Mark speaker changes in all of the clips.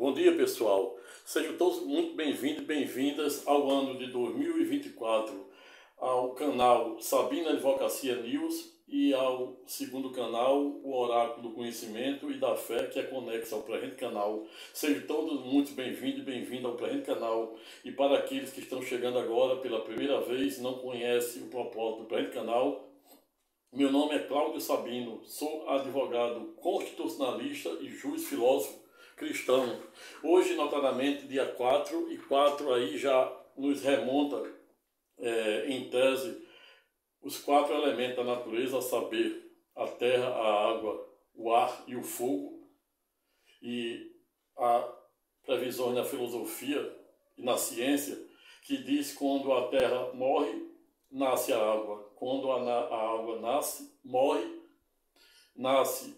Speaker 1: Bom dia, pessoal. Sejam todos muito bem-vindos e bem-vindas ao ano de 2024, ao canal Sabina Advocacia News e ao segundo canal, o Oráculo do Conhecimento e da Fé, que é conexo ao presente canal. Sejam todos muito bem-vindos e bem-vindas ao presente canal. E para aqueles que estão chegando agora pela primeira vez e não conhecem o propósito do presente canal, meu nome é Cláudio Sabino, sou advogado constitucionalista e juiz filósofo cristão. Hoje, notadamente, dia 4, e 4 aí já nos remonta, em tese, os 4 elementos da natureza, a saber, a terra, a água, o ar e o fogo, e há previsões na filosofia e na ciência que diz que quando a terra morre, nasce a água. Quando a água nasce, morre, nasce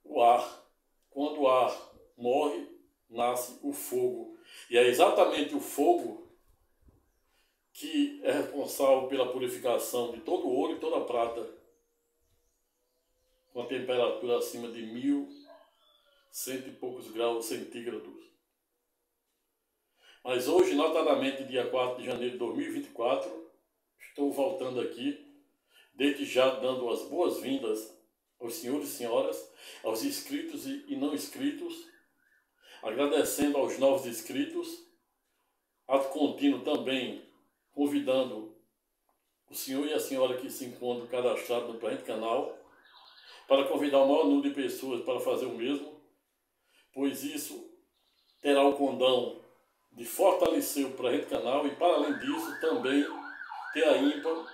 Speaker 1: o ar. Quando o ar morre, nasce o fogo. E é exatamente o fogo que é responsável pela purificação de todo o ouro e toda a prata, com a temperatura acima de 1.100 e poucos graus centígrados. Mas hoje, notadamente, dia 4 de janeiro de 2024, estou voltando aqui, desde já dando as boas-vindas aos senhores e senhoras, aos inscritos e não inscritos, agradecendo aos novos inscritos, ato contínuo também convidando o senhor e a senhora que se encontram cadastrados no presente canal para convidar o maior número de pessoas para fazer o mesmo, pois isso terá o condão de fortalecer o presente canal e, para além disso, também ter a ímpar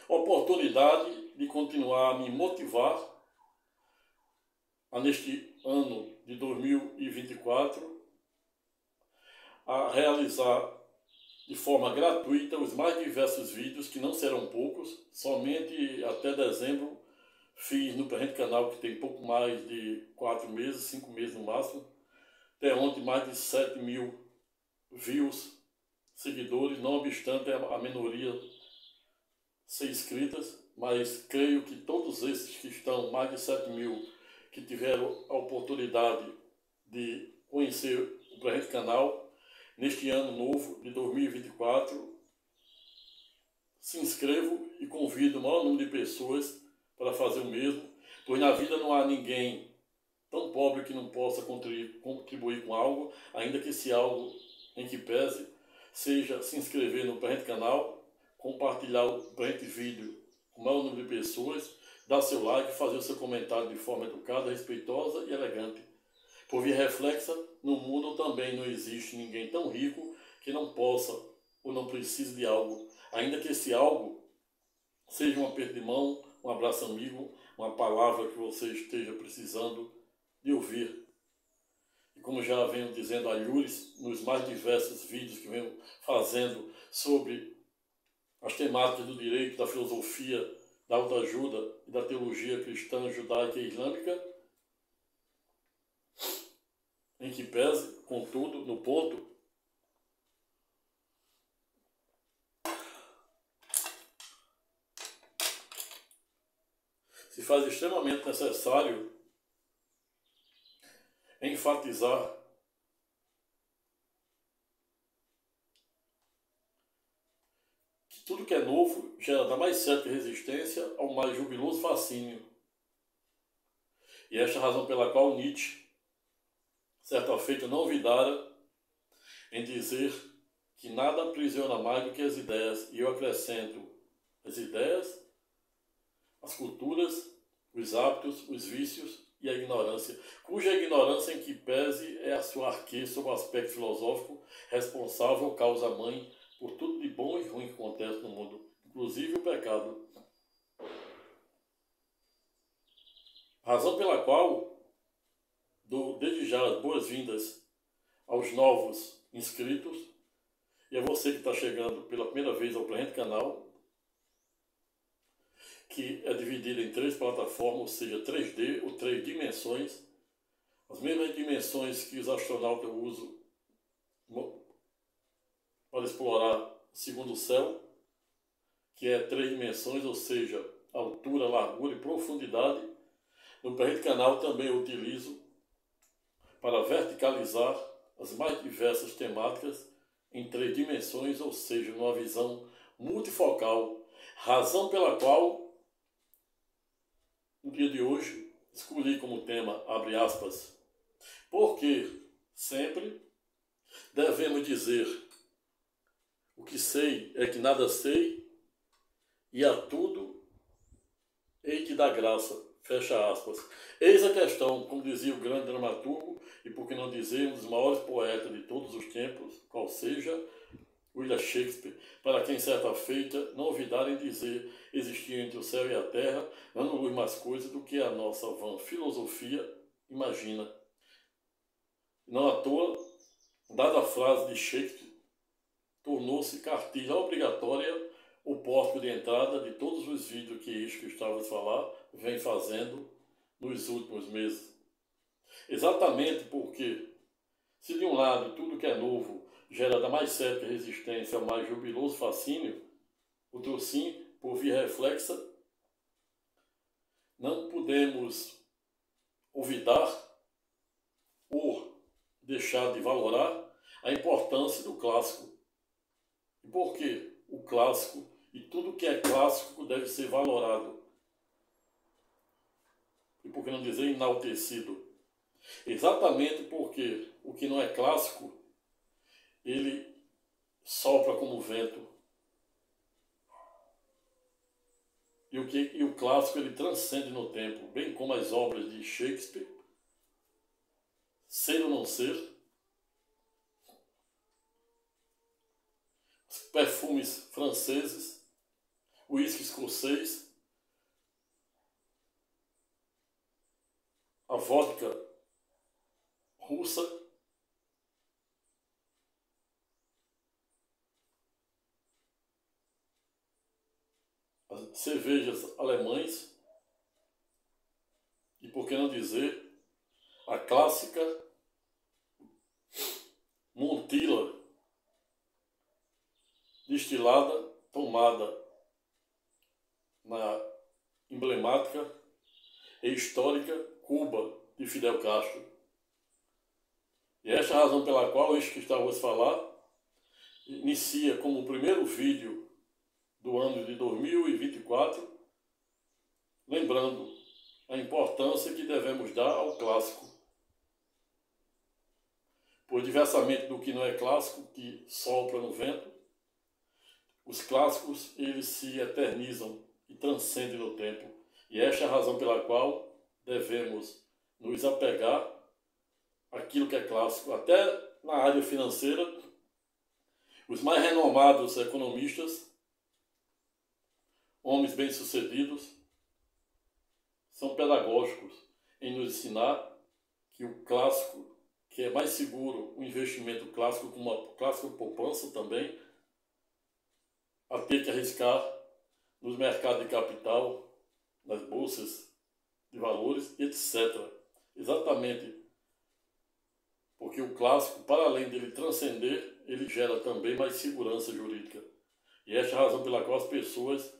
Speaker 1: oportunidade de continuar a me motivar neste ano de 2024 a realizar de forma gratuita os mais diversos vídeos, que não serão poucos. Somente até dezembro fiz no presente canal, que tem pouco mais de 4 meses, 5 meses no máximo, até ontem mais de 7.000 views, seguidores, não obstante a minoria ser inscritas, mas creio que todos esses que estão, mais de 7.000, que tiveram a oportunidade de conhecer o presente canal, neste ano novo de 2024, se inscrevo e convido o maior número de pessoas para fazer o mesmo, pois na vida não há ninguém tão pobre que não possa contribuir com algo, ainda que esse algo em que pese seja se inscrever no presente canal, compartilhar o presente vídeo com o maior número de pessoas, dar seu like, fazer o seu comentário de forma educada, respeitosa e elegante. Por via reflexa, no mundo também não existe ninguém tão rico que não possa ou não precise de algo, ainda que esse algo seja um aperto de mão, um abraço amigo, uma palavra que você esteja precisando de ouvir. E como já venho dizendo a Yuris, nos mais diversos vídeos que venho fazendo sobre as temáticas do direito, da filosofia, da autoajuda e da teologia cristã, judaica e islâmica, em que pese, contudo, no ponto, se faz extremamente necessário enfatizar que tudo que é novo gera da mais certa resistência ao mais jubiloso fascínio. E esta é a razão pela qual Nietzsche, certa feita, não olvidara em dizer que nada aprisiona mais do que as ideias, e eu acrescento as ideias, as culturas, os hábitos, os vícios e a ignorância, cuja ignorância em que pese é a sua arquê sob o aspecto filosófico, responsável, causa-mãe, por tudo de bom e ruim que acontece no mundo, inclusive o pecado. Razão pela qual dou desde já as boas-vindas aos novos inscritos e a você que está chegando pela primeira vez ao presente canal, que é dividido em 3 plataformas, ou seja, 3D ou 3 dimensões, as mesmas dimensões que os astronautas usam para explorar o segundo céu, que é 3 dimensões, ou seja, altura, largura e profundidade. No presente canal também eu utilizo para verticalizar as mais diversas temáticas em 3 dimensões, ou seja, numa visão multifocal, razão pela qual, no dia de hoje, escolhi como tema, abre aspas, porque sempre devemos dizer: o que sei é que nada sei, e a tudo hei de dar graça, fecha aspas. Eis a questão, como dizia o grande dramaturgo, e por que não dizer um dos maiores poetas de todos os tempos, qual seja William Shakespeare, para quem certa feita não ouvidarem dizer: existia entre o céu e a terra anos mais coisa do que a nossa vã filosofia imagina. Não à toa, dada a frase de Shakespeare, tornou-se cartilha obrigatória o pórtico de entrada de todos os vídeos que isto que estava a falar vem fazendo nos últimos meses. Exatamente porque, se de um lado tudo que é novo gera da mais certa resistência ao mais jubiloso fascínio, o trocim, por via reflexa, não podemos olvidar ou deixar de valorar a importância do clássico. E por quê? O clássico e tudo que é clássico deve ser valorado. E por que não dizer enaltecido? Exatamente porque o que não é clássico, ele sopra como vento. E o clássico ele transcende no tempo, bem como as obras de Shakespeare, ser ou não ser, os perfumes franceses, o uísque escocês, a vodka russa, as cervejas alemães e, por que não dizer, a clássica Montilla, destilada, tomada na emblemática e histórica Cuba de Fidel Castro. E esta é a razão pela qual isso que estávamos a falar inicia como o primeiro vídeo do ano de 2024, lembrando a importância que devemos dar ao clássico. Pois diversamente do que não é clássico, que sopra no vento, os clássicos eles se eternizam e transcendem no tempo. E esta é a razão pela qual devemos nos apegar àquilo que é clássico. Até na área financeira, os mais renomados economistas, homens bem-sucedidos, são pedagógicos em nos ensinar que o clássico, que é mais seguro, o investimento clássico, como a clássica poupança também, a ter que arriscar nos mercados de capital, nas bolsas de valores, etc. Exatamente porque o clássico, para além dele transcender, ele gera também mais segurança jurídica. E esta é a razão pela qual as pessoas,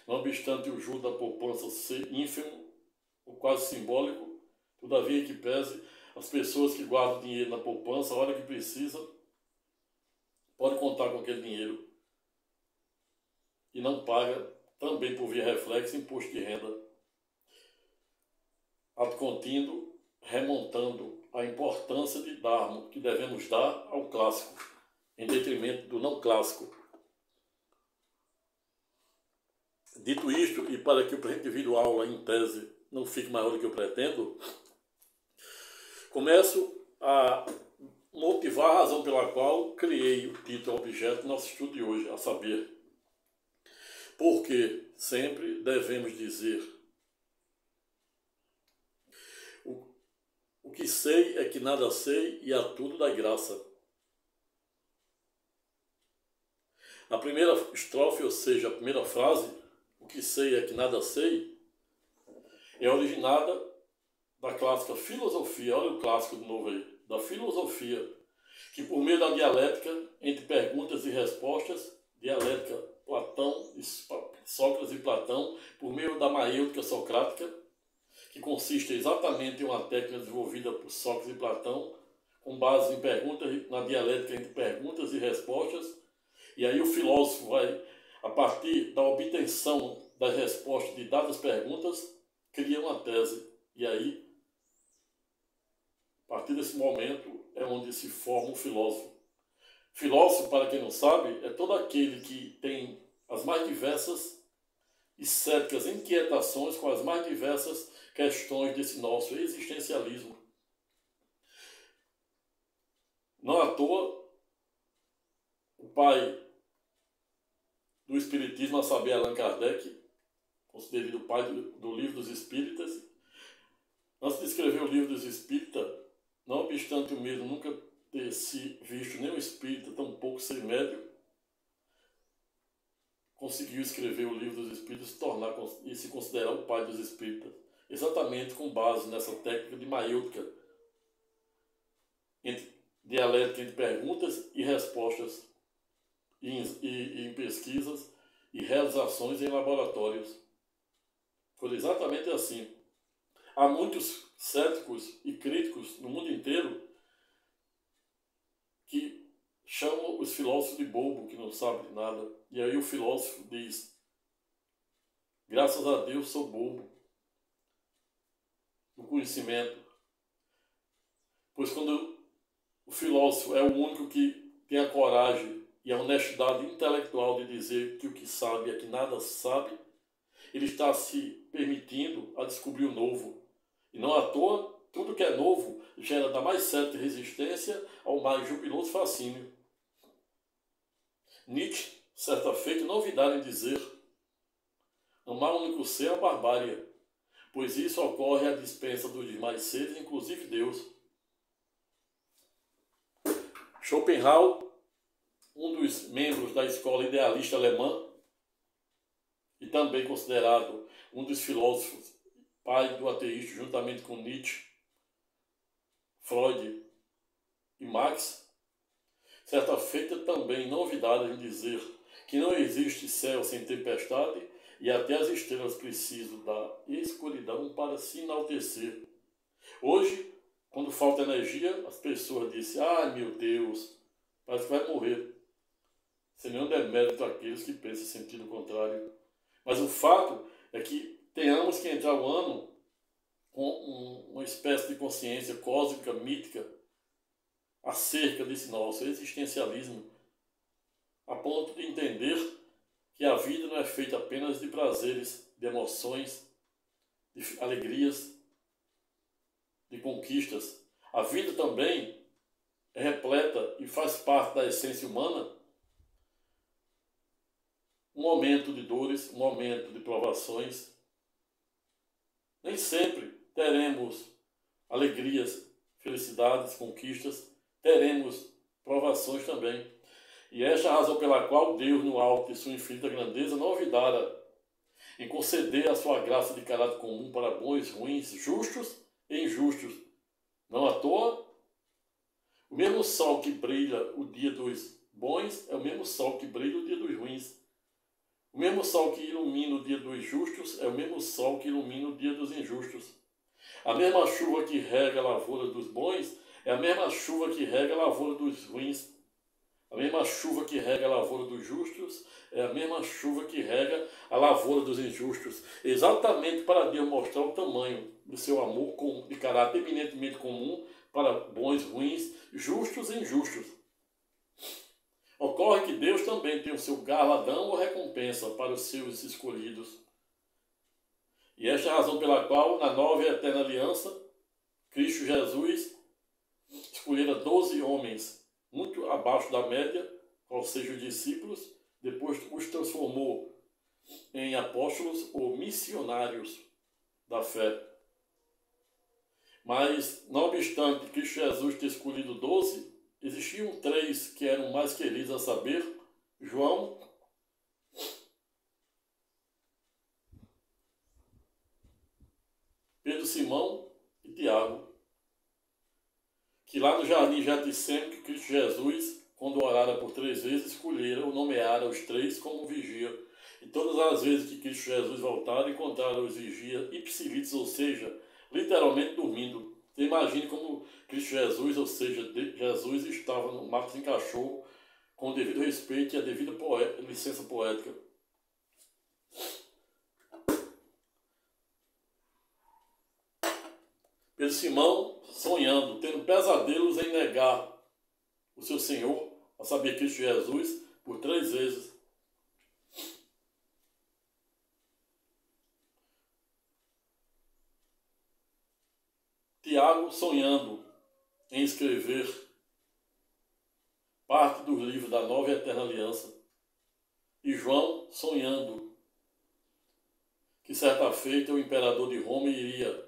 Speaker 1: não obstante o juro da poupança ser ínfimo, ou quase simbólico, todavia que pese, as pessoas que guardam dinheiro na poupança, a hora que precisa, podem contar com aquele dinheiro. E não paga, também por via reflexo, imposto de renda. Ato contínuo, remontando a importância que devemos dar ao clássico, em detrimento do não clássico. Dito isto, e para que o presente vídeo aula em tese não fique maior do que eu pretendo, começo a motivar a razão pela qual criei o título objeto do nosso estudo de hoje, a saber, porque sempre devemos dizer: o que sei é que nada sei, e a tudo dá graça. A primeira estrofe, ou seja, a primeira frase, o que sei é que nada sei, é originada da clássica filosofia, olha o clássico de novo aí, da filosofia, que por meio da dialética, entre perguntas e respostas, dialética Sócrates e Platão, por meio da maêutica socrática, que que consiste exatamente em uma técnica desenvolvida por Sócrates e Platão, com base em perguntas, na dialética entre perguntas e respostas. E aí o filósofo vai, a partir da obtenção das respostas de dadas perguntas, cria uma tese. E aí, a partir desse momento, é onde se forma o filósofo. Filósofo, para quem não sabe, é todo aquele que tem as mais diversas e céticas inquietações com as mais diversas questões desse nosso existencialismo. Não à toa, o pai do Espiritismo, a saber, Allan Kardec, considerado o pai do Livro dos Espíritas, antes de escrever o Livro dos Espíritas, não obstante o mesmo nunca ter se visto nenhum espírita, tampouco ser médium, conseguiu escrever o Livro dos Espíritas e se considerar o pai dos espíritas, exatamente com base nessa técnica de maiútica, dialética entre perguntas e respostas, em pesquisas e realizações em laboratórios. Foi exatamente assim. Há muitos céticos e críticos no mundo inteiro que chamam os filósofos de bobo, que não sabem de nada. E aí o filósofo diz: graças a Deus sou bobo no conhecimento. Pois quando o filósofo é o único que tem a coragem e a honestidade intelectual de dizer que o que sabe é que nada sabe, ele está se permitindo a descobrir o novo. E não à toa, tudo que é novo gera da mais certa resistência ao mais jubiloso fascínio. Nietzsche, certa feita, novidade em dizer: amar o único ser é a barbárie, pois isso ocorre à dispensa dos demais seres, inclusive Deus. Schopenhauer, um dos membros da escola idealista alemã, e também considerado um dos filósofos pai do ateísmo, juntamente com Nietzsche, Freud e Marx, certa feita também novidade em dizer que não existe céu sem tempestade e até as estrelas precisam da escuridão para se enaltecer. Hoje, quando falta energia, as pessoas dizem: ai meu Deus, parece que vai morrer. Sem nenhum demérito àqueles que pensam em sentido contrário. Mas o fato é que tenhamos que entrar o ano com uma espécie de consciência cósmica, mítica, acerca desse nosso existencialismo, a ponto de entender que a vida não é feita apenas de prazeres, de emoções, de alegrias, de conquistas. A vida também é repleta e faz parte da essência humana um momento de dores, um momento de provações. Nem sempre teremos alegrias, felicidades, conquistas, teremos provações também. E esta é a razão pela qual Deus, no alto de sua infinita grandeza, não olvidara em conceder a sua graça de caráter comum para bons, ruins, justos e injustos. Não à toa, o mesmo sol que brilha o dia dos bons é o mesmo sol que brilha o dia dos ruins. O mesmo sol que ilumina o dia dos justos é o mesmo sol que ilumina o dia dos injustos. A mesma chuva que rega a lavoura dos bons é a mesma chuva que rega a lavoura dos ruins. A mesma chuva que rega a lavoura dos justos é a mesma chuva que rega a lavoura dos injustos. Exatamente para Deus mostrar o tamanho do seu amor de caráter eminentemente comum para bons, ruins, justos e injustos. Ocorre que Deus também tem o seu galardão ou recompensa para os seus escolhidos. E esta é a razão pela qual, na nova e eterna aliança, Cristo Jesus escolhera 12 homens, muito abaixo da média, ou seja, os discípulos, depois os transformou em apóstolos ou missionários da fé. Mas, não obstante Cristo Jesus ter escolhido 12, existiam 3 que eram mais queridos, a saber, João, Pedro, Simão e Tiago, que lá no jardim Getsemane, Cristo Jesus, quando orara por 3 vezes, escolhera ou nomeara os 3 como vigia. E todas as vezes que Cristo Jesus voltara, encontraram os vigia ipsilites, ou seja, literalmente dormindo. Você imagine como Cristo Jesus, ou seja, Jesus estava no Marcos encaixou com o devido respeito e a devida licença poética. Pedro Simão sonhando, tendo pesadelos em negar o seu Senhor, a saber, Cristo Jesus, por 3 vezes. Tiago sonhando em escrever parte do livro da Nova e Eterna Aliança. E João sonhando que certa feita o imperador de Roma iria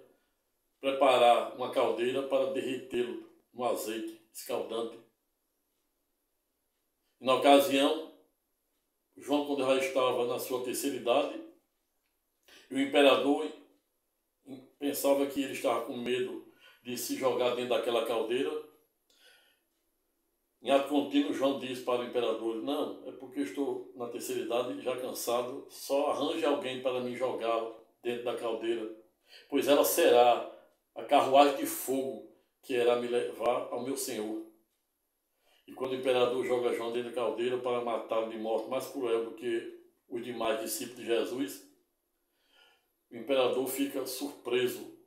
Speaker 1: preparar uma caldeira para derretê-lo no azeite escaldante. E na ocasião, João, quando já estava na sua terceira idade, e o imperador pensava que ele estava com medo de se jogar dentro daquela caldeira. Em ato contínuo, João diz para o imperador: não, é porque eu estou na terceira idade, já cansado, só arranje alguém para me jogar dentro da caldeira, pois ela será a carruagem de fogo que irá me levar ao meu Senhor. E quando o imperador joga João dentro da caldeira para matá-lo de morte mais cruel do que os demais discípulos de Jesus, o imperador fica surpreso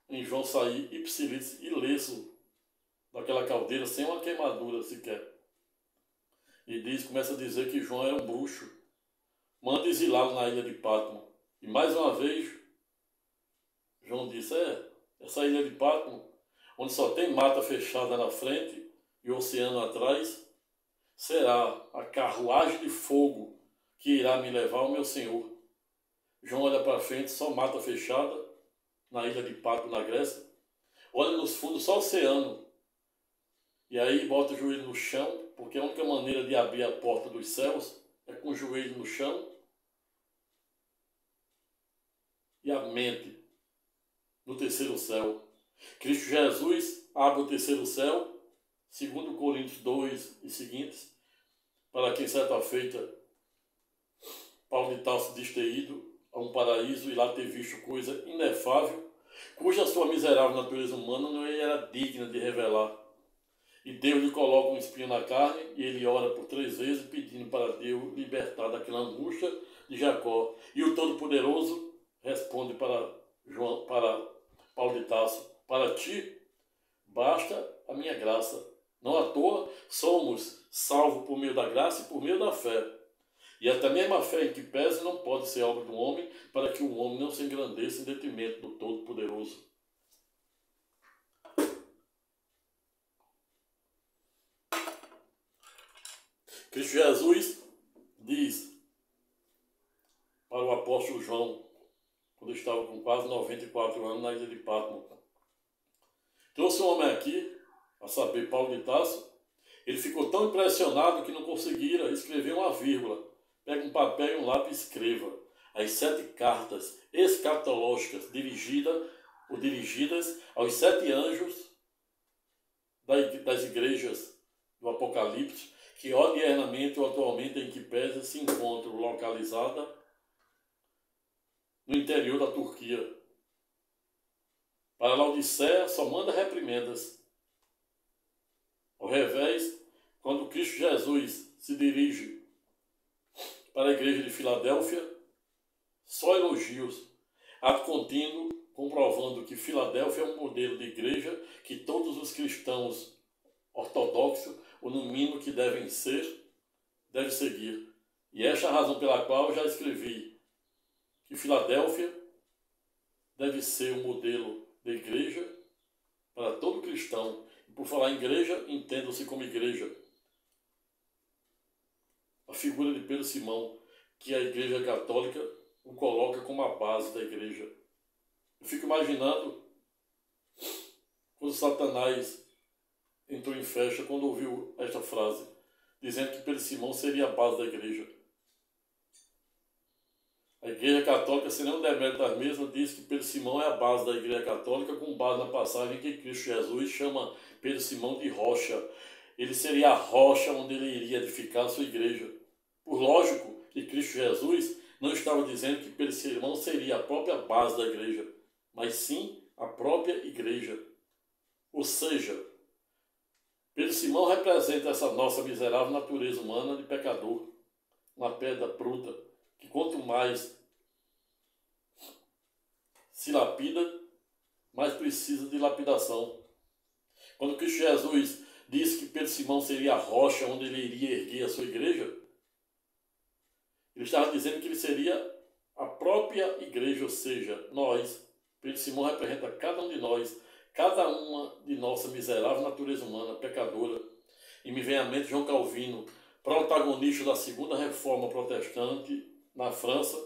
Speaker 1: em João sair ipsilítico, ileso daquela caldeira, sem uma queimadura sequer. E começa a dizer que João era um bruxo. Manda exilá-lo na ilha de Patmos. E mais uma vez, João disse: essa ilha de Patmos, onde só tem mata fechada na frente e o oceano atrás, será a carruagem de fogo que irá me levar ao meu Senhor. João olha para frente, só mata fechada, na ilha de Patmos, na Grécia. Olha nos fundos, só oceano. E aí bota o joelho no chão, porque a única maneira de abrir a porta dos céus é com o joelho no chão e a mente no terceiro céu. Cristo Jesus abre o terceiro céu, segundo Coríntios 2 e seguintes, para quem certa feita Paulo de Tarso diz ter ido a um paraíso e lá ter visto coisa inefável, cuja sua miserável natureza humana não era digna de revelar. E Deus lhe coloca um espinho na carne e ele ora por 3 vezes pedindo para Deus libertar daquela angústia de Jacó. E o Todo-Poderoso responde para Paulo de Tarso: para ti basta a minha graça. Não à toa somos salvos por meio da graça e por meio da fé. E até mesmo a fé em que pese não pode ser obra do homem, para que o homem não se engrandeça em detrimento do Todo-Poderoso. Cristo Jesus diz para o apóstolo João, quando estava com quase 94 anos na ilha de Patmos: trouxe um homem aqui, a saber, Paulo de Tarso. Ele ficou tão impressionado que não conseguira escrever uma vírgula. Pega um papel e um lápis e escreva as 7 cartas escatológicas dirigidas aos 7 anjos das igrejas do Apocalipse, que odiernamente ou atualmente em que pese se encontram localizada no interior da Turquia. Para Laodiceia só manda reprimendas. Ao revés, quando Cristo Jesus se dirige para a igreja de Filadélfia, só elogios. Ato contínuo, comprovando que Filadélfia é um modelo de igreja que todos os cristãos ortodoxos, ou no mínimo que devem seguir. E esta é a razão pela qual já escrevi que Filadélfia deve ser um modelo de igreja para todo cristão. E por falar em igreja, entenda-se como igreja a figura de Pedro Simão, que a Igreja Católica o coloca como a base da igreja. Eu fico imaginando quando Satanás entrou em festa, quando ouviu esta frase, dizendo que Pedro Simão seria a base da igreja. A Igreja Católica, sem nenhum demérito das mesmas, diz que Pedro Simão é a base da Igreja Católica, com base na passagem que Cristo Jesus chama Pedro Simão de rocha. Ele seria a rocha onde ele iria edificar a sua igreja. Por lógico que Cristo Jesus não estava dizendo que Pedro Simão seria a própria base da igreja, mas sim a própria igreja. Ou seja, Pedro Simão representa essa nossa miserável natureza humana de pecador, uma pedra bruta, que quanto mais se lapida, mais precisa de lapidação. Quando Cristo Jesus disse que Pedro Simão seria a rocha onde ele iria erguer a sua igreja, ele estava dizendo que ele seria a própria igreja, ou seja, nós. Pedro Simão representa cada um de nós, cada uma de nossa miserável natureza humana, pecadora. E me vem à mente João Calvino, protagonista da segunda reforma protestante na França,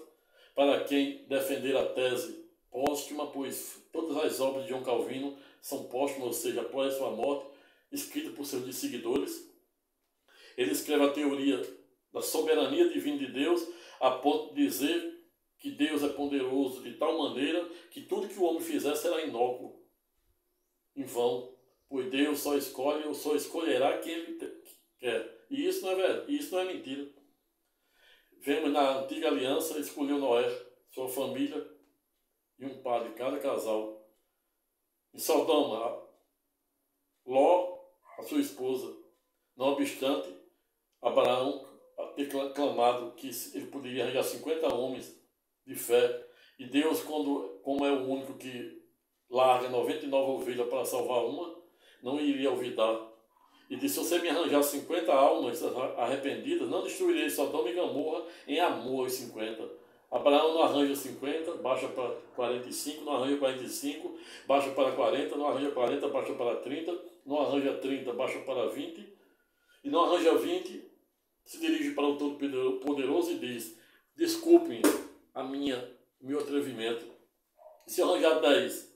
Speaker 1: para quem defender a tese póstuma, pois todas as obras de João Calvino são póstumas, ou seja, após sua morte, escritas por seus seguidores. Ele escreve a teoria da soberania divina de Deus, a ponto de dizer que Deus é poderoso de tal maneira que tudo que o homem fizer será inócuo, em vão, pois Deus só escolhe ou só escolherá quem ele quer. E isso não é verdade, isso não é mentira. Vemos na antiga aliança, ele escolheu Noé, sua família e um padre, cada casal. Em Sodoma, Ló, a sua esposa. Não obstante, Abraão ter clamado que ele poderia arranjar 50 homens de fé. E Deus, como é o único que larga 99 ovelhas para salvar uma, não iria olvidar. E disse: se você me arranjar 50 almas arrependidas, não destruirei Sodoma e Gomorra em amor aos 50. Abraão não arranja 50, baixa para 45, não arranja 45, baixa para 40, não arranja 40, baixa para 30, não arranja 30, baixa para 20, e não arranja 20, se dirige para o Todo-Poderoso e diz: desculpem meu atrevimento. E se arranjar 10,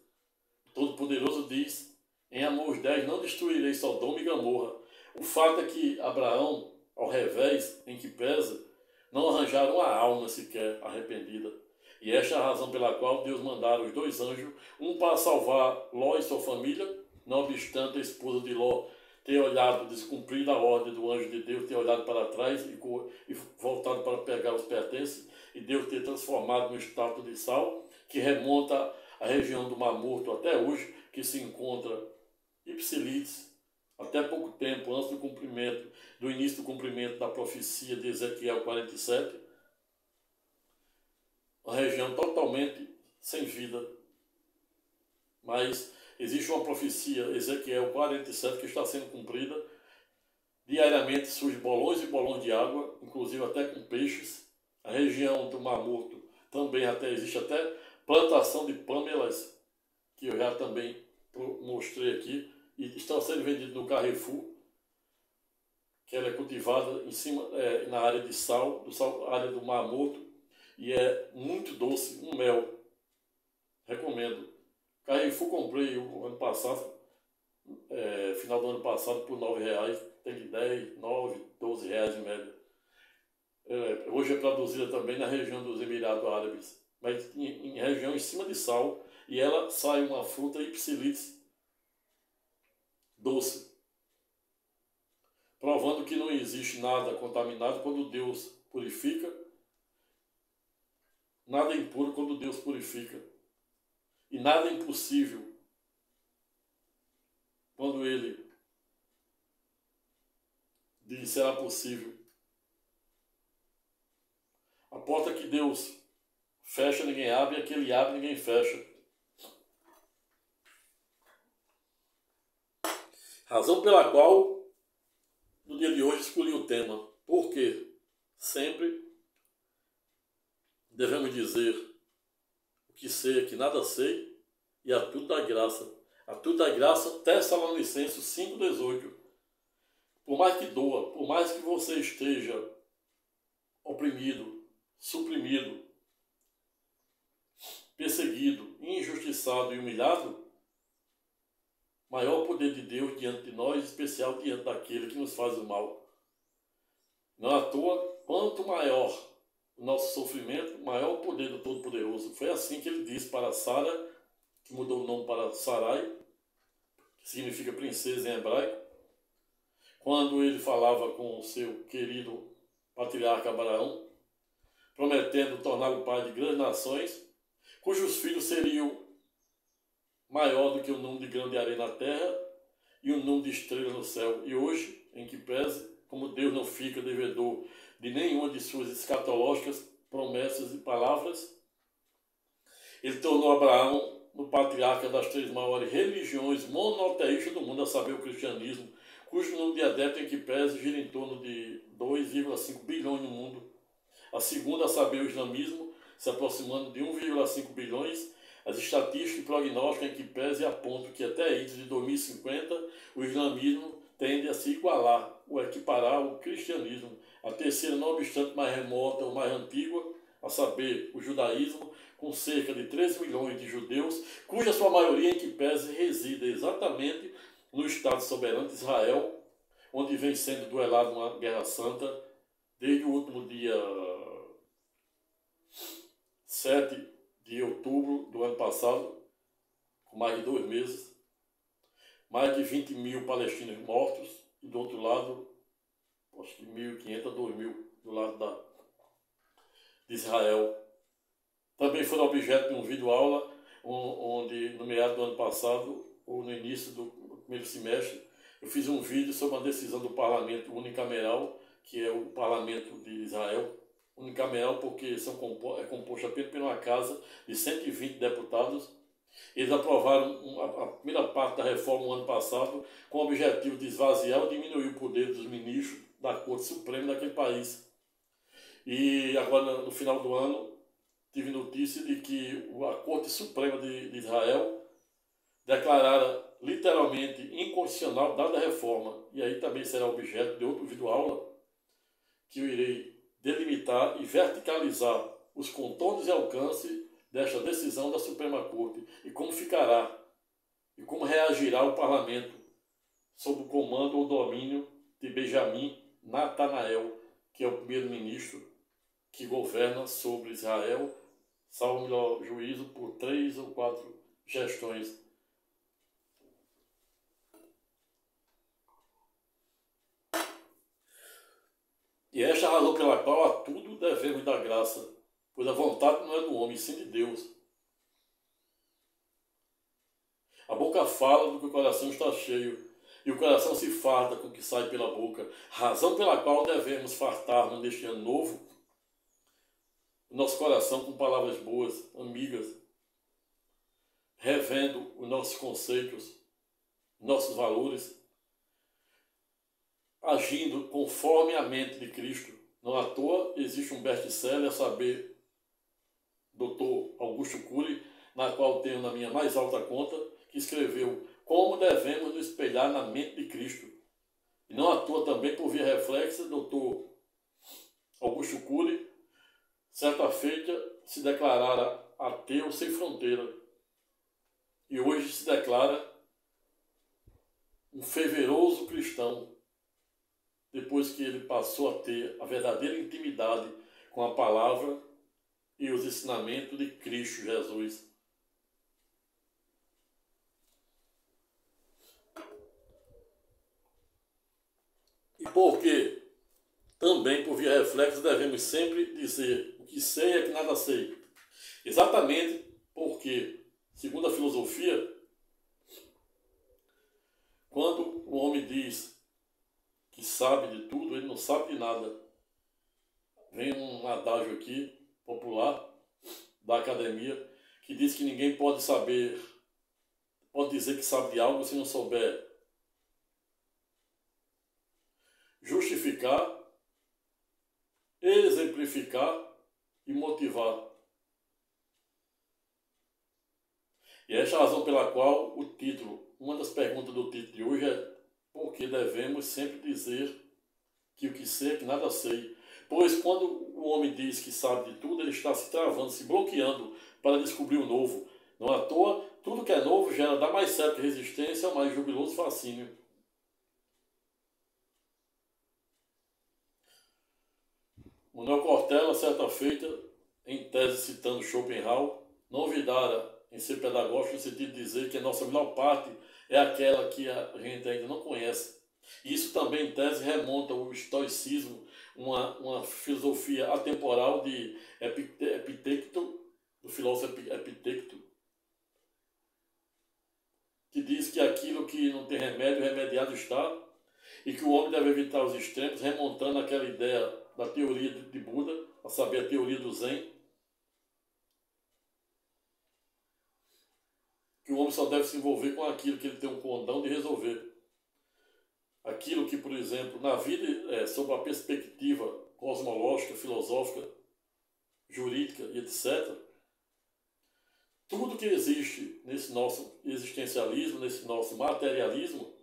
Speaker 1: o Todo-Poderoso diz: em amor aos 10 não destruirei Sodoma e Gomorra. O fato é que Abraão, ao revés em que pesa, não arranjaram uma alma sequer arrependida. E esta é a razão pela qual Deus mandara os 2 anjos, um para salvar Ló e sua família, não obstante a esposa de Ló ter olhado, descumprido a ordem do anjo de Deus, ter olhado para trás e voltado para pegar os pertences, e Deus ter transformado no estátua de sal, que remonta à região do Mar Morto até hoje, que se encontra ipsilites, até pouco tempo antes do início do cumprimento da profecia de Ezequiel 47, uma região totalmente sem vida. Mas existe uma profecia, Ezequiel 47, que está sendo cumprida. Diariamente surgem bolões e bolões de água, inclusive até com peixes. A região do Mar Morto também existe até plantação de pâmelas, que eu já também mostrei aqui, e estão sendo vendidos no Carrefour, que ela é cultivada em cima, na área de sal, área do Mar Morto, e é muito doce, um mel. Recomendo. Carrefour comprei o ano passado, final do ano passado, por R$9, tem de 10, 9, 12 reais em média. Hoje é produzida também na região dos Emirados Árabes, mas em região em cima de sal, e ela sai uma fruta ipsilites doce, provando que não existe nada contaminado quando Deus purifica, nada impuro quando Deus purifica, e nada impossível quando Ele diz será possível. A porta que Deus fecha, ninguém abre, e a que Ele abre, ninguém fecha. Razão pela qual, no dia de hoje, escolhi o tema. Por quê? Sempre devemos dizer o que sei, que nada sei, e a tudo dá graça. A tudo dá graça, Tessalonicenses 5,18. Por mais que doa, por mais que você esteja oprimido, suprimido, perseguido, injustiçado e humilhado, maior poder de Deus diante de nós, especial diante daquele que nos faz o mal. Não à toa, quanto maior o nosso sofrimento, maior o poder do Todo-Poderoso. Foi assim que ele disse para Sara, que mudou o nome para Sarai, que significa princesa em hebraico, quando ele falava com o seu querido patriarca Abraão, prometendo torná-lo pai de grandes nações, cujos filhos seriam maior do que o número de grãos de areia na terra e o número de estrelas no céu. E hoje, em que pese, como Deus não fica devedor de nenhuma de suas escatológicas promessas e palavras, ele tornou Abraão no patriarca das 3 maiores religiões monoteístas do mundo, a saber, o cristianismo, cujo número de adeptos, em que pese, gira em torno de 2,5 bilhões no mundo. A segunda, a saber, o islamismo, se aproximando de 1,5 bilhões. As estatísticas e prognósticos, em que pese, apontam que até idos de 2050 o islamismo tende a se igualar ou equiparar ao cristianismo. A terceira, não obstante mais remota ou mais antiga, a saber, o judaísmo, com cerca de 13 milhões de judeus, cuja sua maioria, em que pese, reside exatamente no Estado soberano de Israel, onde vem sendo duelado uma guerra santa desde o último dia 7 de outubro do ano passado, com mais de 2 meses, mais de 20 mil palestinos mortos, e do outro lado, acho que 1.500 a 2.000 do lado de Israel. Também foram objeto de um vídeo-aula, onde no meado do ano passado, ou no início do primeiro semestre, eu fiz um vídeo sobre a decisão do parlamento unicameral, que é o parlamento de Israel, unicameral porque é composto apenas por uma casa de 120 deputados. Eles aprovaram a primeira parte da reforma no ano passado, com o objetivo de esvaziar ou diminuir o poder dos ministros da Corte Suprema daquele país. E agora, no final do ano, tive notícia de que a Corte Suprema de Israel declarara literalmente inconstitucional dada a reforma. E aí também será objeto de outro vídeo-aula, que eu irei delimitar e verticalizar os contornos e alcance desta decisão da Suprema Corte e como ficará e como reagirá o parlamento sob o comando ou domínio de Benjamin Netanyahu, que é o primeiro-ministro que governa sobre Israel, salvo melhor juízo, por 3 ou 4 gestões. E esta é a razão pela qual a tudo devemos dar graça, pois a vontade não é do homem, sim de Deus. A boca fala do que o coração está cheio, e o coração se farta com o que sai pela boca, razão pela qual devemos fartar-nos neste ano novo o nosso coração com palavras boas, amigas, revendo os nossos conceitos, nossos valores, agindo conforme a mente de Cristo. Não à toa existe um best-seller, a saber, Dr. Augusto Cury, na qual tenho na minha mais alta conta, que escreveu Como devemos nos espelhar na mente de Cristo. E não à toa também, por via reflexa, Dr. Augusto Cury, certa feita, se declarara ateu sem fronteira. E hoje se declara um fervoroso cristão, depois que ele passou a ter a verdadeira intimidade com a palavra e os ensinamentos de Cristo Jesus. E porque também, por via reflexa, devemos sempre dizer o que sei é que nada sei. Exatamente porque, segundo a filosofia, quando o homem diz que sabe de tudo, ele não sabe de nada. Vem um adágio aqui, popular, da academia, que diz que ninguém pode dizer que sabe de algo se não souber justificar, exemplificar e motivar. E esta é a razão pela qual o título, uma das perguntas do título de hoje é porque devemos sempre dizer que o que sei é que nada sei. Pois quando o homem diz que sabe de tudo, ele está se travando, se bloqueando para descobrir o novo. Não à toa, tudo que é novo gera dá mais certa resistência ao mais jubiloso fascínio. Manuel Cortella, certa feita, em tese citando Schopenhauer, não olvidara em ser pedagógico no sentido de dizer que a nossa melhor parte é aquela que a gente ainda não conhece. Isso também, em tese, remonta ao estoicismo, uma filosofia atemporal de Epicteto, do filósofo Epicteto, que não tem remédio, remediado está, e que o homem deve evitar os extremos, remontando aquela ideia da teoria de Buda, a saber, a teoria do Zen, que o homem só deve se envolver com aquilo que ele tem um condão de resolver. Aquilo que, por exemplo, na vida, sob a perspectiva cosmológica, filosófica, jurídica e etc., tudo que existe nesse nosso existencialismo, nesse nosso materialismo,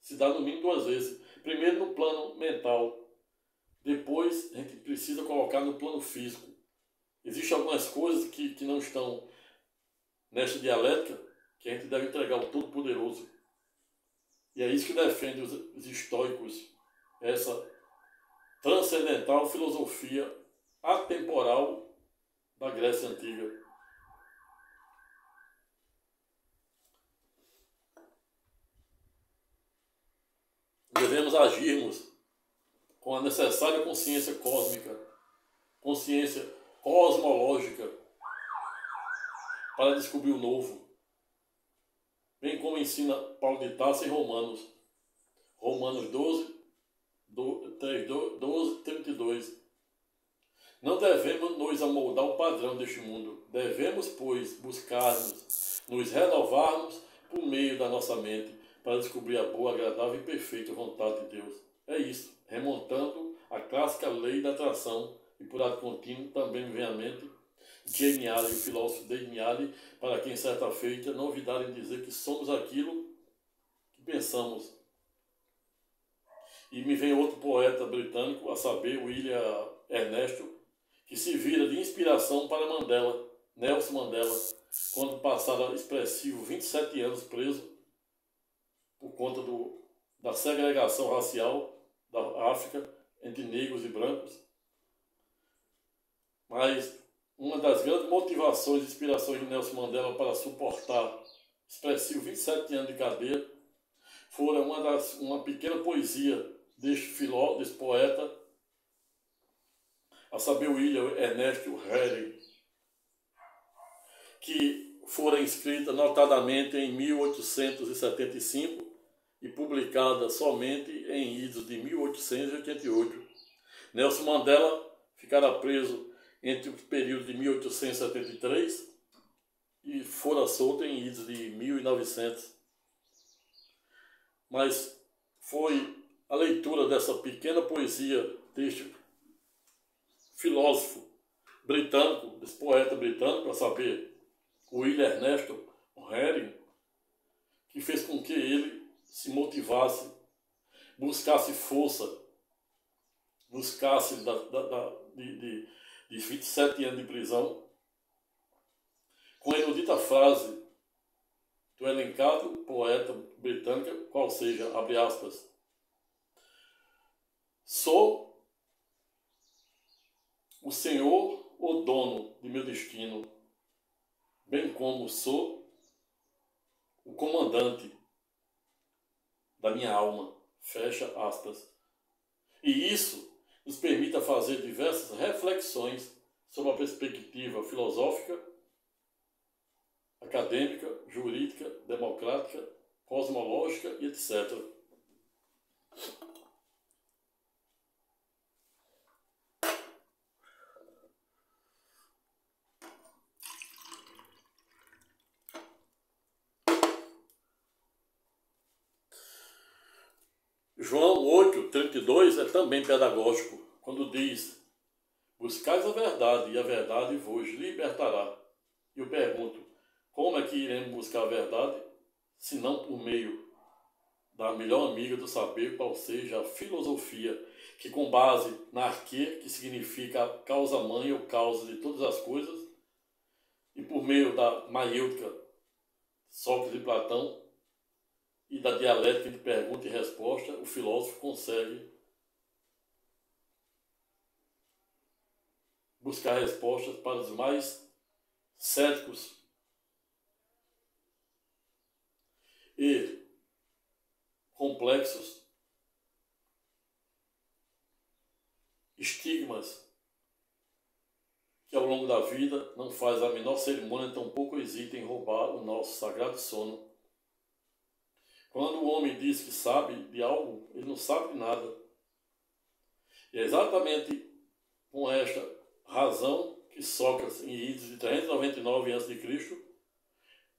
Speaker 1: se dá no mínimo duas vezes. Primeiro no plano mental, depois a gente precisa colocar no plano físico. Existem algumas coisas que não estão nesta dialética, que a gente deve entregar ao Todo-Poderoso. E é isso que defende os estoicos, essa transcendental filosofia atemporal da Grécia Antiga. Devemos agirmos com a necessária consciência cósmica, consciência cosmológica, para descobrir o novo, bem como ensina Paulo de Tarso em Romanos 12, 32. Não devemos nos amoldar ao padrão deste mundo. Devemos, pois, buscar-nos, nos renovarmos por meio da nossa mente, para descobrir a boa, agradável e perfeita vontade de Deus. É isso, remontando a clássica lei da atração, e por ato contínuo também me vem à mente Jamie Allen, o filósofo Jamie Allen, para quem certa feita não ouvidaram em dizer que somos aquilo que pensamos. E me vem outro poeta britânico, a saber, William Ernesto, que se vira de inspiração para Mandela, Nelson Mandela, quando passara expressivo 27 anos preso por conta da segregação racial da África entre negros e brancos. Mas uma das grandes motivações e inspirações de Nelson Mandela para suportar expressivo 27 anos de cadeia fora uma pequena poesia deste poeta, a saber, William Ernesto Herring, que fora escrita notadamente em 1875 e publicada somente em idos de 1888. Nelson Mandela ficara preso entre o período de 1873 e fora solto em idos de 1900. Mas foi a leitura dessa pequena poesia deste filósofo britânico, desse poeta britânico, a saber, William Ernesto Herring, que fez com que ele se motivasse, buscasse força, buscasse de 27 anos de prisão, com a erudita frase do elencado poeta britânico, qual seja, abre aspas, sou o senhor ou dono de meu destino, bem como sou o comandante da minha alma, fecha aspas. E isso nos permite fazer diversas reflexões sobre a perspectiva filosófica, acadêmica, jurídica, democrática, cosmológica e etc. João 8,32 é também pedagógico, quando diz: buscais a verdade, e a verdade vos libertará. E eu pergunto, como é que iremos buscar a verdade, se não por meio da melhor amiga do saber, qual seja a filosofia, que com base na arquê, que significa a causa-mãe ou causa de todas as coisas, e por meio da maiêutica, Sócrates e Platão, e da dialética de pergunta e resposta, o filósofo consegue buscar respostas para os mais céticos e complexos estigmas que ao longo da vida não faz a menor cerimônia, tampouco hesita em roubar o nosso sagrado sono. Quando o homem diz que sabe de algo, ele não sabe de nada. E é exatamente com esta razão que Sócrates, em idos de 399 a.C.,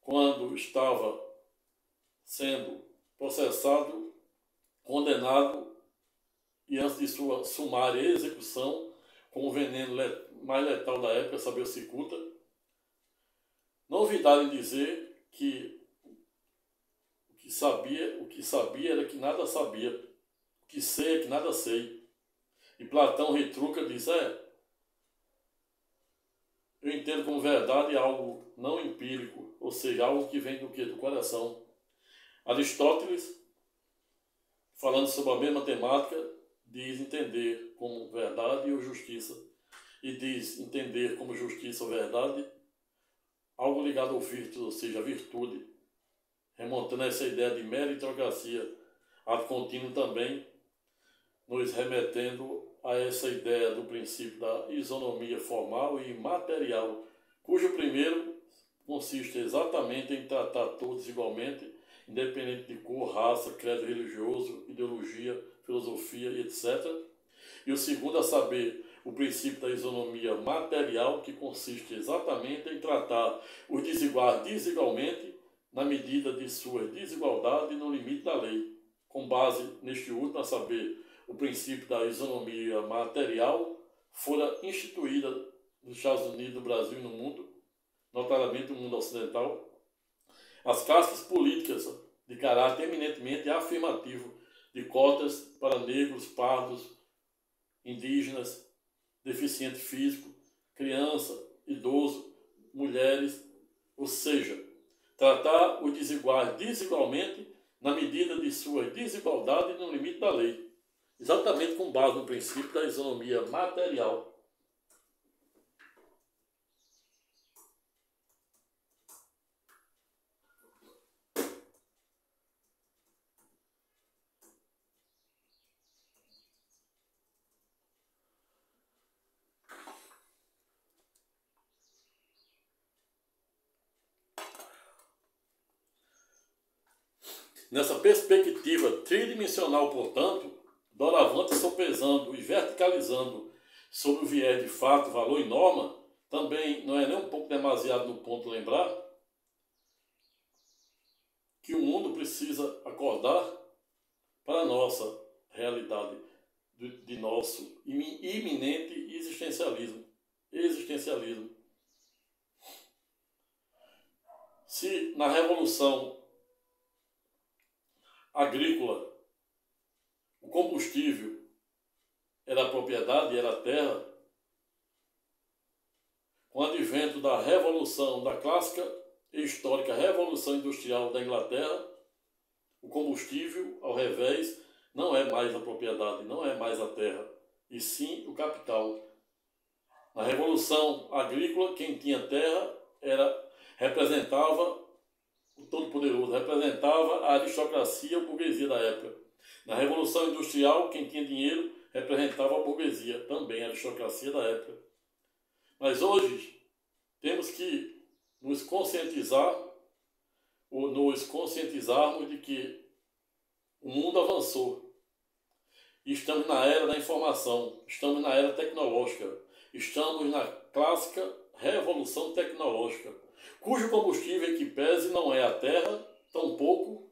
Speaker 1: quando estava sendo processado, condenado e antes de sua sumária execução, com o veneno mais letal da época, saber o cicuta, não ouvidaram em dizer que o que sabia era que nada sabia, o que sei é que nada sei. E Platão retruca e diz, eu entendo como verdade algo não empírico, ou seja, algo que vem do quê? Do coração. Aristóteles, falando sobre a mesma temática, diz entender como verdade ou justiça. E diz entender como justiça ou verdade algo ligado ao virtus, ou seja, a virtude. Remontando a essa ideia de meritocracia, ad contínuo também, nos remetendo a essa ideia do princípio da isonomia formal e material, cujo primeiro consiste exatamente em tratar todos igualmente, independente de cor, raça, credo religioso, ideologia, filosofia e etc. E o segundo, a saber, o princípio da isonomia material, que consiste exatamente em tratar os desiguais desigualmente na medida de sua desigualdade e no limite da lei, com base neste último, a saber, o princípio da isonomia material, fora instituída nos Estados Unidos, no Brasil e no mundo, notadamente no mundo ocidental, as castas políticas de caráter eminentemente afirmativo, de cotas para negros, pardos, indígenas, deficiente físico, criança, idoso, mulheres, ou seja, tratar os desiguais desigualmente na medida de sua desigualdade e no limite da lei, exatamente com base no princípio da isonomia material. Nessa perspectiva tridimensional, portanto, doravante sopesando e verticalizando sobre o viés de fato, valor e norma, também não é nem um pouco demasiado no ponto lembrar que o mundo precisa acordar para a nossa realidade, de nosso iminente existencialismo. Se na Revolução Agrícola o combustível era a propriedade, era a terra, com o advento da revolução, da clássica e histórica Revolução Industrial da Inglaterra, o combustível, ao revés, não é mais a propriedade, não é mais a terra, e sim o capital. Na Revolução Agrícola, quem tinha terra representava o Todo-Poderoso, representava a aristocracia, a burguesia da época. Na Revolução Industrial, quem tinha dinheiro representava a burguesia, também a aristocracia da época. Mas hoje temos que nos conscientizar, ou nos conscientizarmos de que o mundo avançou. E estamos na era da informação, estamos na era tecnológica, estamos na clássica revolução tecnológica, cujo combustível em que pese não é a terra, tampouco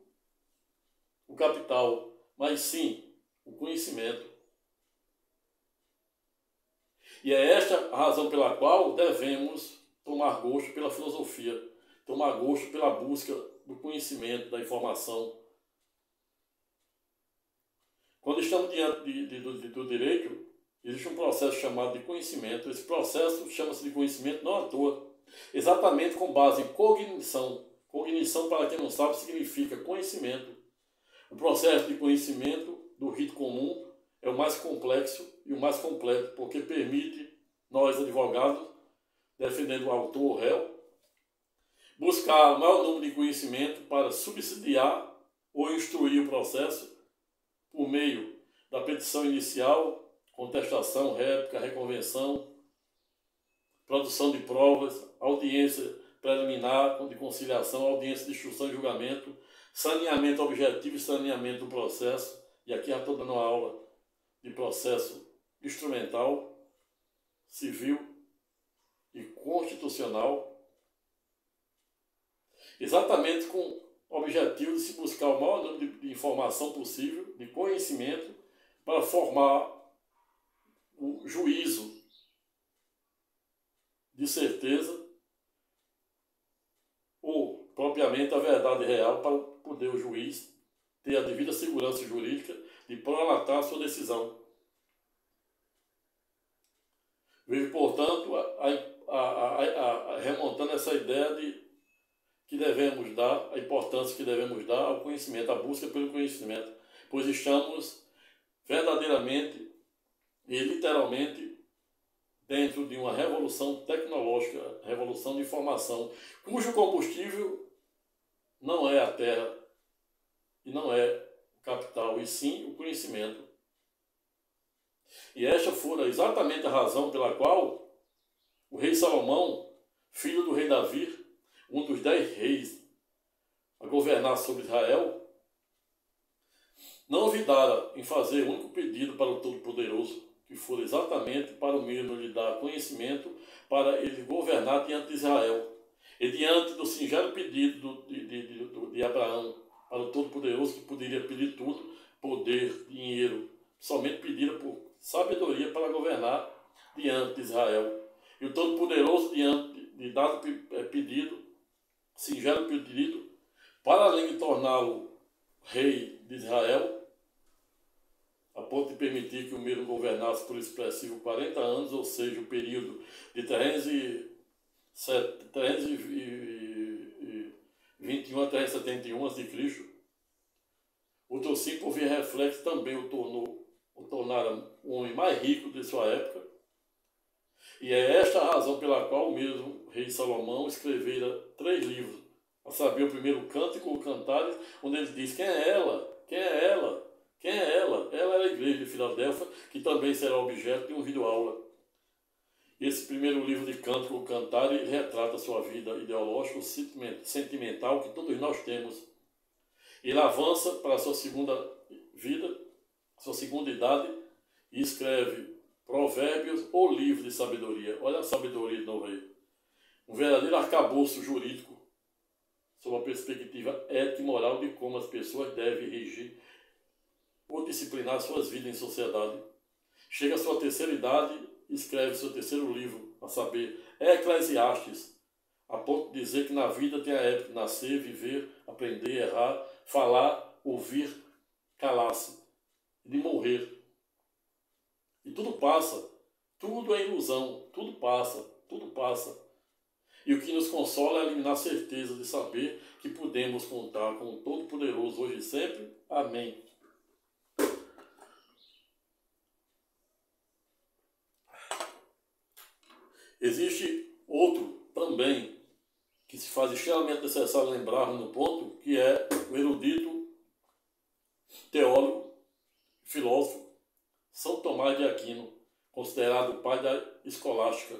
Speaker 1: o capital, mas sim o conhecimento. E é esta a razão pela qual devemos tomar gosto pela filosofia, tomar gosto pela busca do conhecimento, da informação. Quando estamos diante do direito, existe um processo chamado de conhecimento. Esse processo chama-se de conhecimento não à toa, exatamente com base em cognição. Cognição, para quem não sabe, significa conhecimento. O processo de conhecimento do rito comum é o mais complexo e o mais completo, porque permite nós, advogados, defendendo o autor ou réu, buscar o maior número de conhecimento para subsidiar ou instruir o processo por meio da petição inicial, contestação, réplica, reconvenção, produção de provas, audiência preliminar de conciliação, audiência de instrução e julgamento, saneamento objetivo e saneamento do processo. E aqui já estou dando uma aula de processo instrumental, civil e constitucional, exatamente com o objetivo de se buscar o maior número de informação possível, de conhecimento, para formar o juízo de certeza ou propriamente a verdade real, para poder o juiz ter a devida segurança jurídica de prolatar sua decisão. Vejo, portanto, remontando essa ideia de que devemos dar, a importância que devemos dar ao conhecimento, à busca pelo conhecimento, pois estamos verdadeiramente e literalmente dentro de uma revolução tecnológica, revolução de informação, cujo combustível não é a terra e não é o capital, e sim o conhecimento. E esta fora exatamente a razão pela qual o rei Salomão, filho do rei Davi, um dos 10 reis a governar sobre Israel, não olvidara em fazer o único pedido para o Todo-Poderoso, que for exatamente para o mesmo lhe dar conhecimento para ele governar diante de Israel. E diante do singelo pedido de Abraão para o Todo-Poderoso, que poderia pedir tudo, poder, dinheiro, somente pedira por sabedoria para governar diante de Israel. E o Todo-Poderoso, diante de dado pedido, singelo pedido, para além de torná-lo rei de Israel, a ponto de permitir que o mesmo governasse por expressivo 40 anos, ou seja, o período de 321 a 371 a.C., outro sim, por via reflexo, também o tornara o homem mais rico de sua época. E é esta a razão pela qual o mesmo rei Salomão escrevera 3 livros, a saber, o primeiro Cântico, o Cantares, onde ele diz: quem é ela? Quem é ela? Quem é ela? Ela era a igreja de Filadélfia, que também será objeto de um vídeo-aula. Esse primeiro livro de Cântico, o Cantares, retrata a sua vida ideológica, sentimental, que todos nós temos. Ele avança para a sua segunda vida, sua segunda idade, e escreve Provérbios ou livro de sabedoria. Olha a sabedoria de novo aí. Um verdadeiro arcabouço jurídico, sob a perspectiva ética e moral de como as pessoas devem regir ou disciplinar suas vidas em sociedade. Chega à sua terceira idade e escreve seu terceiro livro, a saber, Eclesiastes, a ponto de dizer que na vida tem a época de nascer, viver, aprender, errar, falar, ouvir, calar-se, de morrer. E tudo passa, tudo é ilusão, tudo passa, tudo passa. E o que nos consola é eliminar a certeza de saber que podemos contar com o Todo-Poderoso hoje e sempre. Amém. Existe outro também que se faz extremamente necessário lembrarmos no ponto, que é o erudito, teólogo, filósofo, São Tomás de Aquino, considerado o pai da escolástica.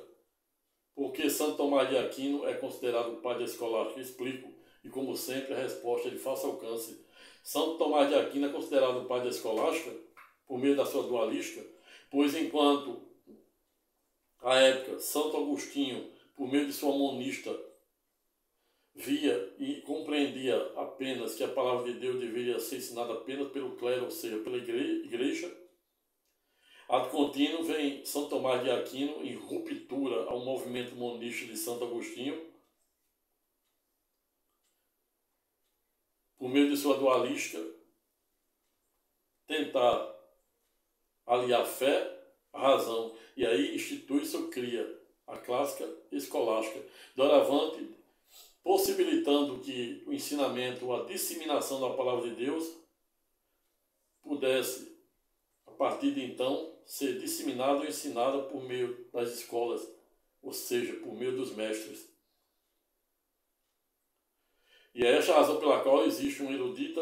Speaker 1: Por que São Tomás de Aquino é considerado o pai da escolástica? Explico, e como sempre a resposta é de fácil alcance. São Tomás de Aquino é considerado o pai da escolástica por meio da sua dualística, pois enquanto à época, Santo Agostinho, por meio de sua monista, via e compreendia apenas que a palavra de Deus deveria ser ensinada apenas pelo clero, ou seja, pela igreja. Ad contínuo vem São Tomás de Aquino em ruptura ao movimento monista de Santo Agostinho, por meio de sua dualística, tentar aliar fé à razão, e aí institui-se ou cria a clássica escolástica, doravante possibilitando que o ensinamento, a disseminação da palavra de Deus pudesse, a partir de então, ser disseminada ou ensinada por meio das escolas, ou seja, por meio dos mestres. E é esta a razão pela qual existe uma erudita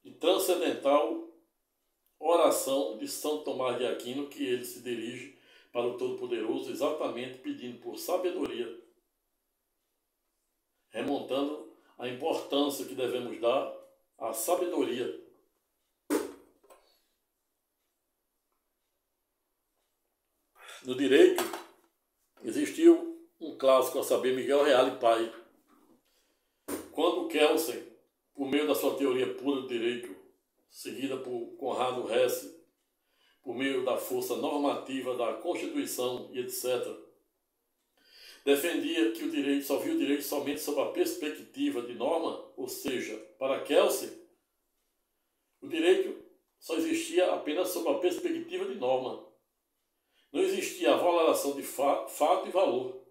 Speaker 1: e transcendental oração de São Tomás de Aquino, que ele se dirige para o Todo-Poderoso exatamente pedindo por sabedoria, remontando a importância importância que devemos dar à sabedoria. No direito, existiu um clássico, a saber, Miguel Reale pai. Quando Kelsen, por meio da sua teoria pura do direito, seguida por Conrado Hesse, por meio da força normativa da Constituição e etc., defendia que o direito só via o direito somente sob a perspectiva de norma, ou seja, para Kelsen, o direito só existia apenas sob a perspectiva de norma. Não existia a valoração de fato e valor.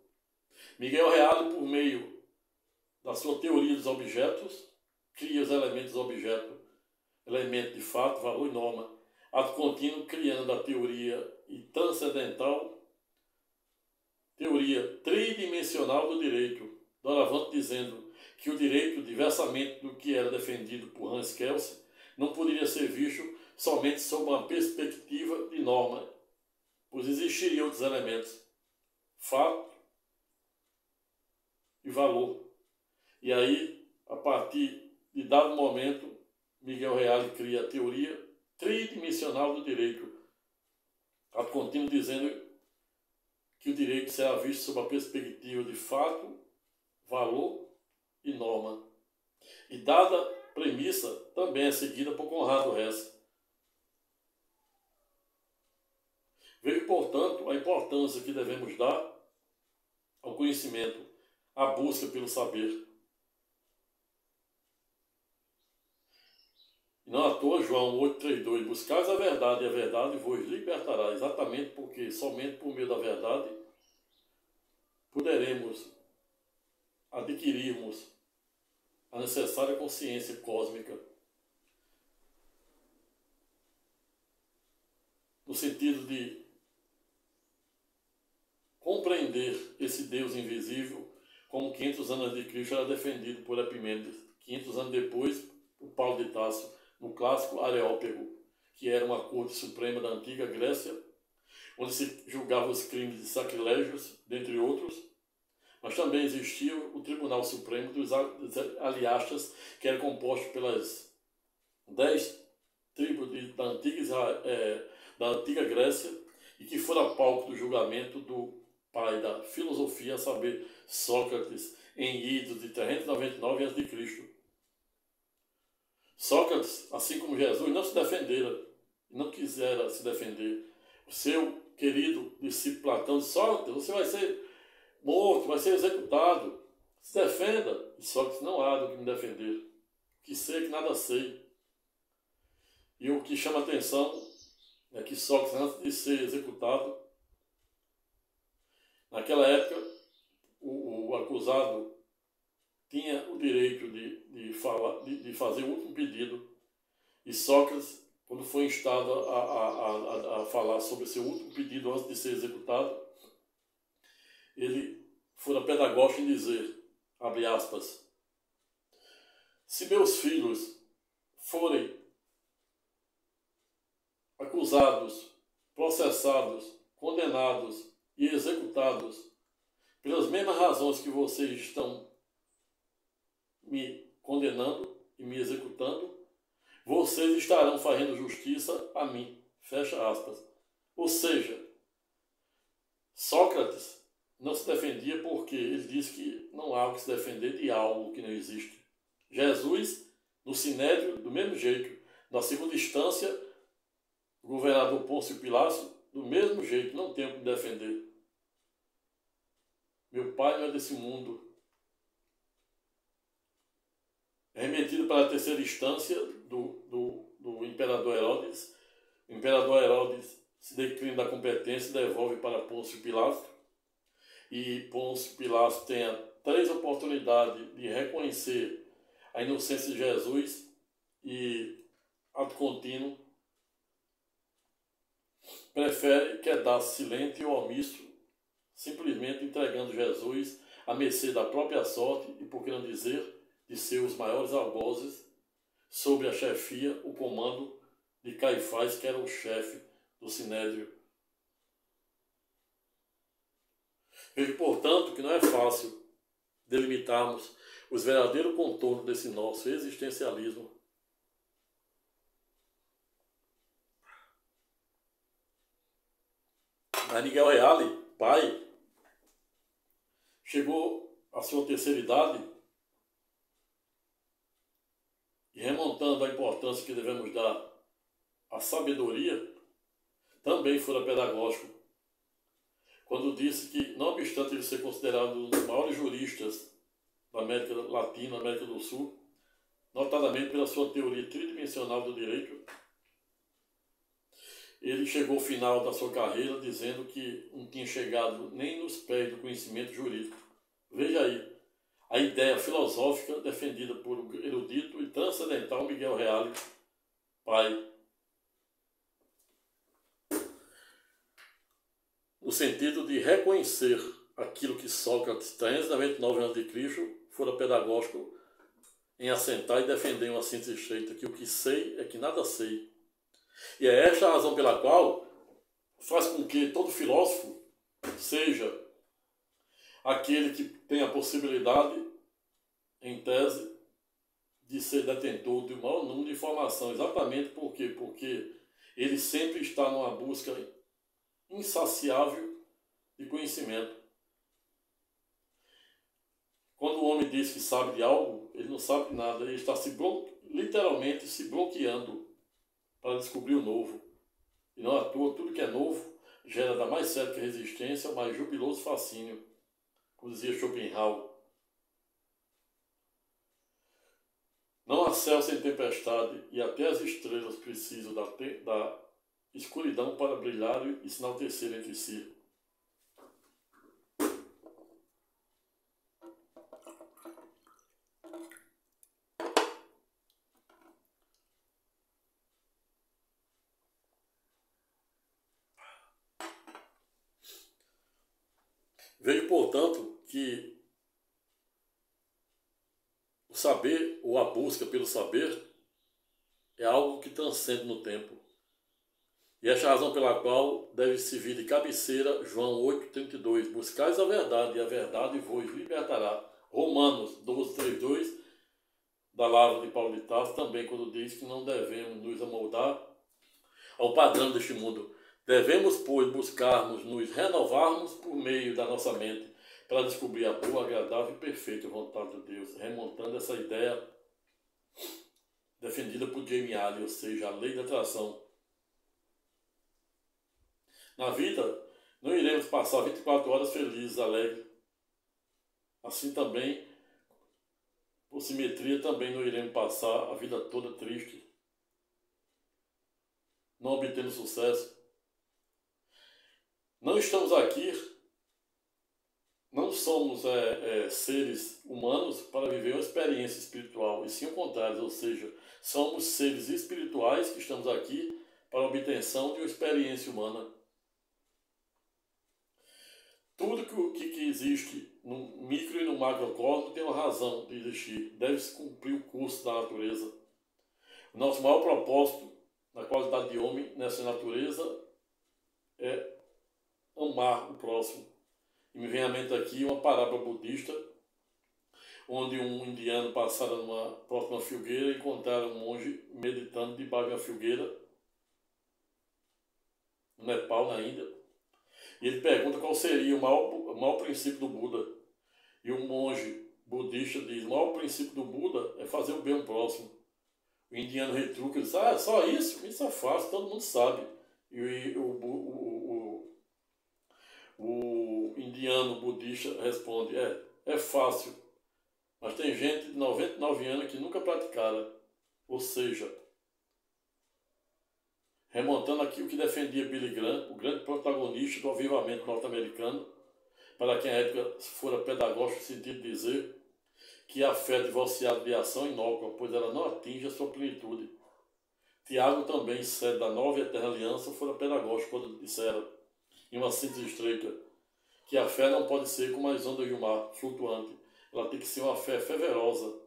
Speaker 1: Miguel Reale, por meio da sua teoria dos objetos, cria os elementos do objeto, elemento de fato, valor e norma, ato contínuo criando a teoria e transcendental, teoria tridimensional do direito, doravante dizendo que o direito, diversamente do que era defendido por Hans Kelsen, não poderia ser visto somente sob uma perspectiva de norma, pois existiriam outros elementos, fato e valor. E aí, a partir de dado momento, Miguel Reale cria a teoria tridimensional do direito, a contínuo dizendo que o direito será visto sob a perspectiva de fato, valor e norma. E dada premissa, também é seguida por Conrado Hesse. Vejo, portanto, a importância que devemos dar ao conhecimento, à busca pelo saber. E não à toa, João 8,32, buscais a verdade e a verdade vos libertará, exatamente porque somente por meio da verdade poderemos adquirirmos a necessária consciência cósmica, no sentido de compreender esse Deus invisível, como 500 anos de Cristo era defendido por Epimênides, 500 anos depois, por Paulo de Tarso, no clássico Areópago, que era uma corte suprema da antiga Grécia, onde se julgava os crimes de sacrilégios, dentre outros, mas também existia o Tribunal Supremo dos Aliastas, que era composto pelas 10 tribos da antiga Grécia, e que fora palco do julgamento do pai da filosofia, a saber, Sócrates, em idos de 399 a.C. Sócrates, assim como Jesus, não se defendera, não quisera se defender. O seu querido discípulo Platão disse: Sócrates, você vai ser morto, vai ser executado. Se defenda. E Sócrates: não há do que me defender. Que sei que nada sei. E o que chama atenção é que Sócrates, antes de ser executado, naquela época, o acusado tinha o direito de fazer o último pedido. E Sócrates, quando foi instado a falar sobre seu último pedido antes de ser executado, ele fora pedagógico em dizer, abre aspas, se meus filhos forem acusados, processados, condenados e executados pelas mesmas razões que vocês estão me condenando e me executando, vocês estarão fazendo justiça a mim. Fecha aspas. Ou seja, Sócrates não se defendia porque ele disse que não há o que se defender de algo que não existe. Jesus, no Sinédrio, do mesmo jeito. Na segunda instância, o governador Pôncio Pilatos, do mesmo jeito, não tem o que me defender. Meu pai não é desse mundo. É remetido para a terceira instância do imperador Herodes. O imperador Herodes se declina da competência e devolve para Pôncio Pilatos. E Pôncio Pilatos tem 3 oportunidades de reconhecer a inocência de Jesus e, ato contínuo, prefere quedar-se silente ou omisso, simplesmente entregando Jesus à mercê da própria sorte e, por que não dizer, de seus maiores algozes, sob a chefia, o comando de Caifás, que era o chefe do Sinédrio. Vejo, portanto, que não é fácil delimitarmos os verdadeiros contornos desse nosso existencialismo. Mas Miguel Reale, pai, chegou à sua terceira idade e, remontando a importância que devemos dar à sabedoria, também fora pedagógico, quando disse que, não obstante ele ser considerado um dos maiores juristas da América Latina, América do Sul, notadamente pela sua teoria tridimensional do direito, ele chegou ao final da sua carreira dizendo que não tinha chegado nem nos pés do conhecimento jurídico. Veja aí, a ideia filosófica defendida por um erudito e transcendental Miguel Reale, pai. No sentido de reconhecer aquilo que Sócrates, 399 a.C., fora pedagógico em assentar e defender uma síntese estreita, que o que sei é que nada sei. E é esta a razão pela qual faz com que todo filósofo seja aquele que tem a possibilidade, em tese, de ser detentor do maior número de informação. Exatamente por quê? Porque ele sempre está numa busca insaciável de conhecimento. Quando o homem diz que sabe de algo, ele não sabe de nada, ele está literalmente se bloqueando para descobrir o novo. E não à toa, tudo que é novo gera da mais certa resistência ao mais jubiloso fascínio, como dizia Schopenhauer. Não há céu sem tempestade, e até as estrelas precisam da escuridão para brilhar e se enaltecer entre si. Vejo, portanto, que o saber, ou a busca pelo saber, é algo que transcende no tempo. E esta é a razão pela qual deve servir de cabeceira João 8,32. Buscais a verdade, e a verdade vos libertará. Romanos 12,32, da palavra de Paulo de Tarso, também quando diz que não devemos nos amoldar ao padrão deste mundo. Devemos, pois, buscarmos nos renovarmos por meio da nossa mente para descobrir a boa, agradável e perfeita vontade de Deus, remontando essa ideia defendida por Jamie Allen, ou seja, a lei da atração. Na vida, não iremos passar 24 horas felizes, alegres. Assim também, por simetria, também não iremos passar a vida toda triste, não obtendo sucesso. Não estamos aqui, não somos seres humanos para viver uma experiência espiritual, e sim o contrário, ou seja, somos seres espirituais que estamos aqui para a obtenção de uma experiência humana. Tudo que existe no micro e no macrocosmo tem uma razão de existir, deve-se cumprir o curso da natureza. O nosso maior propósito na qualidade de homem nessa natureza é amar o próximo. E me vem à mente aqui uma parábola budista, onde um indiano passara numa próxima fogueira e encontrara um monge meditando debaixo de uma fogueira, no Nepal, na Índia. E ele pergunta qual seria o maior princípio do Buda. E o monge budista diz: o maior princípio do Buda é fazer o bem ao próximo. O indiano retruca e diz: só isso? Isso é fácil, todo mundo sabe. E o indiano budista responde: é fácil, mas tem gente de 99 anos que nunca praticaram. Ou seja, remontando aqui o que defendia Billy Graham, o grande protagonista do avivamento norte-americano, para quem a época fora pedagógico, no sentido de dizer que a fé divorciada de ação inócua, pois ela não atinge a sua plenitude. Tiago também, sede da nova e eterna aliança, fora pedagógico quando dissera, em uma síntese estreita, que a fé não pode ser como as ondas do mar, flutuante. Ela tem que ser uma fé fervorosa.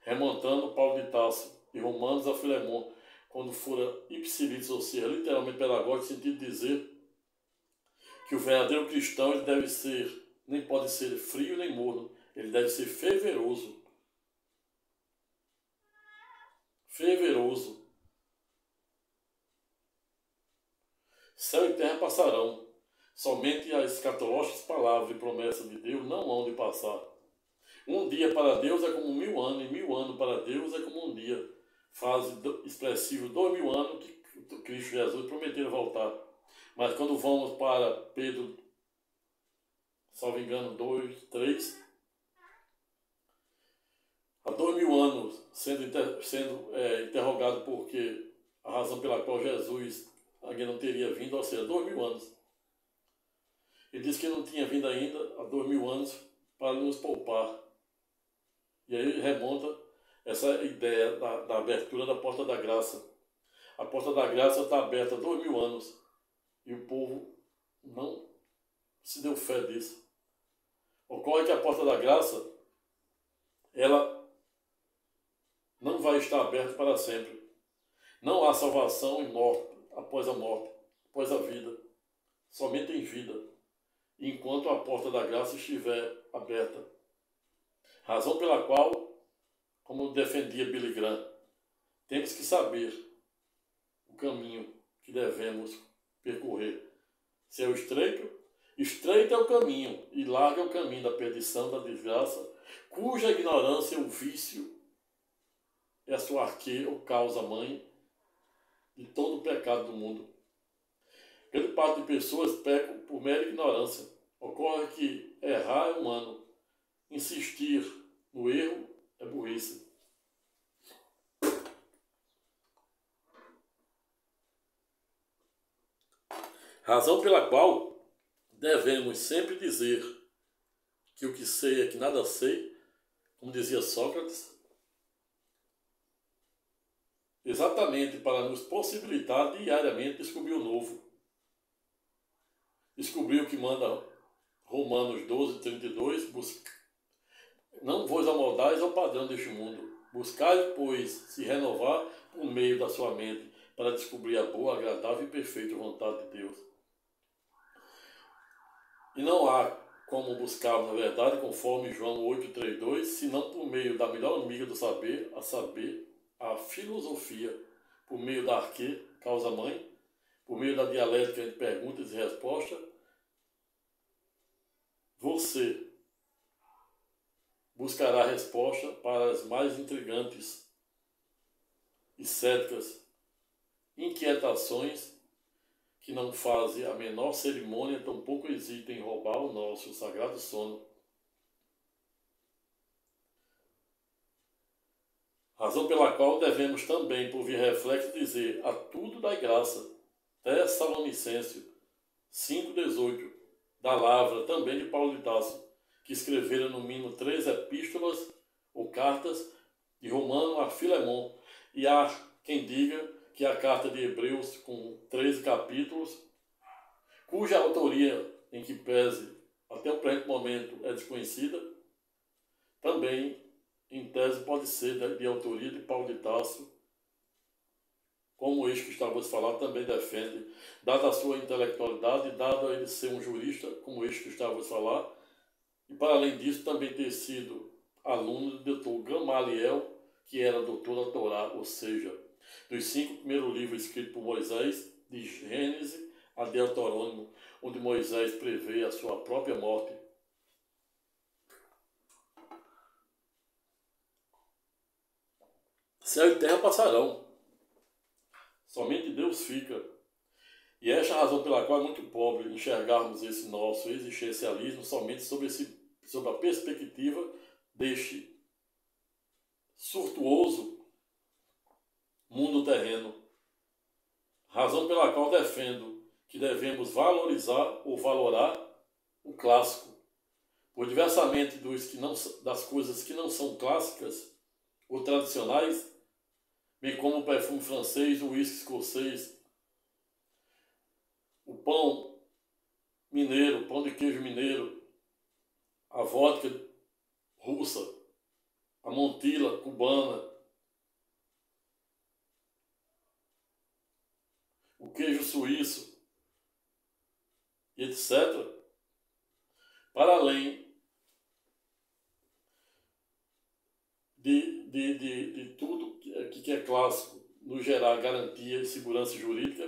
Speaker 1: Remontando Paulo de Tarso e Romanos a Filemon, quando fora ipsilítis, ou seja, literalmente pedagógico, no sentido de dizer que o verdadeiro cristão ele deve ser, nem pode ser frio nem morno, ele deve ser fervoroso, fervoroso. Céu e terra passarão, somente as escatológicas palavras e promessas de Deus não hão de passar. Um dia para Deus é como 1000 anos, e 1000 anos para Deus é como um dia. Frase expressiva, 2000 anos que Cristo Jesus prometeu voltar. Mas quando vamos para Pedro, salvo engano, 2, 3, há 2000 anos sendo interrogado porque a razão pela qual Jesus ainda não teria vindo, ou seja, 2000 anos. Ele disse que não tinha vindo ainda há 2000 anos para nos poupar. E aí remonta essa ideia da abertura da porta da graça. A porta da graça está aberta há 2000 anos e o povo não se deu fé disso. Ocorre que a porta da graça, ela não vai estar aberta para sempre. Não há salvação e morte após a morte, após a vida. Somente em vida, enquanto a porta da graça estiver aberta. Razão pela qual, como defendia Billy Graham, temos que saber o caminho que devemos percorrer. Se é o estreito, estreito é o caminho e largo é o caminho da perdição, da desgraça, cuja ignorância, o vício, é a sua arquê ou causa-mãe de todo o pecado do mundo. Grande parte de pessoas pecam por mera ignorância. Ocorre que errar é humano. Insistir no erro é burrice. Razão pela qual devemos sempre dizer que o que sei é que nada sei, como dizia Sócrates, exatamente para nos possibilitar diariamente descobrir o novo. Descobrir o que manda Romanos 12, 32, não vos amoldais ao padrão deste mundo. Buscai, pois, se renovar por meio da sua mente, para descobrir a boa, agradável e perfeita vontade de Deus. E não há como buscar, na verdade, conforme João 8,32, senão por meio da melhor amiga do saber, a saber, a filosofia, por meio da arquê, causa-mãe, por meio da dialética de perguntas e respostas. Você buscará resposta para as mais intrigantes e céticas inquietações que não fazem a menor cerimônia, tampouco hesitam em roubar o nosso sagrado sono. Razão pela qual devemos também, por via reflexo, dizer a tudo dai graça. Tessalonicenses 5,18, da lavra também de Paulo de Tarso, que escreveram no mínimo 3 epístolas ou cartas de Romano a Filemon, e há quem diga que a carta de Hebreus, com 13 capítulos, cuja autoria, em que pese até o presente momento, é desconhecida, também, em tese, pode ser de autoria de Paulo de Tarso, como este que estávamos a falar também defende, dada a sua intelectualidade, dado a ele ser um jurista, como este que estávamos a falar, e para além disso também ter sido aluno do doutor Gamaliel, que era doutor da Torá, ou seja, dos 5 primeiros livros escritos por Moisés, de Gênesis a Deuteronômio, onde Moisés prevê a sua própria morte. Céu e terra passarão, somente Deus fica. E esta é a razão pela qual é muito pobre enxergarmos esse nosso existencialismo somente sobre a perspectiva deste surtuoso mundo terreno. Razão pela qual defendo que devemos valorizar ou valorar o clássico, pois diversamente das coisas que não são clássicas ou tradicionais, bem como o perfume francês, o uísque escocês, o pão mineiro, pão de queijo mineiro, a vodka russa, a montila cubana, o queijo suíço, e etc., para além de tudo que é clássico nos gerar garantia e segurança jurídica,